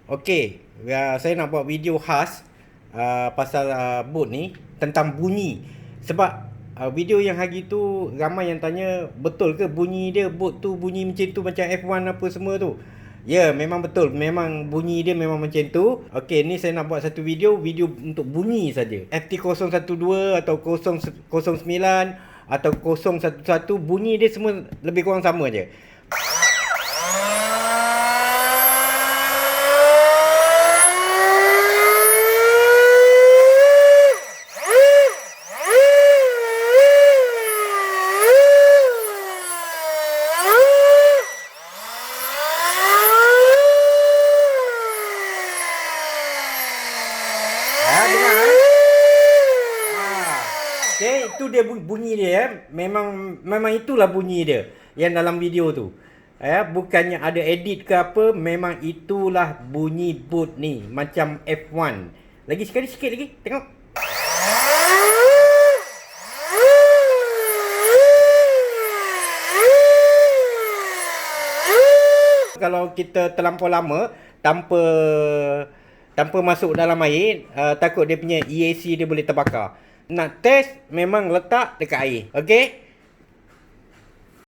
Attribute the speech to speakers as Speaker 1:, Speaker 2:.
Speaker 1: Okey, saya nak buat video khas pasal boat ni tentang bunyi. Sebab video yang hari tu ramai yang tanya betul ke bunyi dia boat tu bunyi macam tu macam F1 apa semua tu. Ya, memang betul. Memang bunyi dia memang macam tu. Okey, ni saya nak buat satu video untuk bunyi saja. FT012 atau 009 atau 011 bunyi dia semua lebih kurang sama je. Okay, itu dia bunyi dia. Memang itulah bunyi dia yang dalam video tu. Bukannya ada edit ke apa, memang itulah bunyi boat ni macam F1. Lagi sekali sikit lagi, tengok. Kalau kita terlampau lama tanpa masuk dalam air, takut dia punya EAC dia boleh terbakar. Nak test memang letak dekat air. Okey?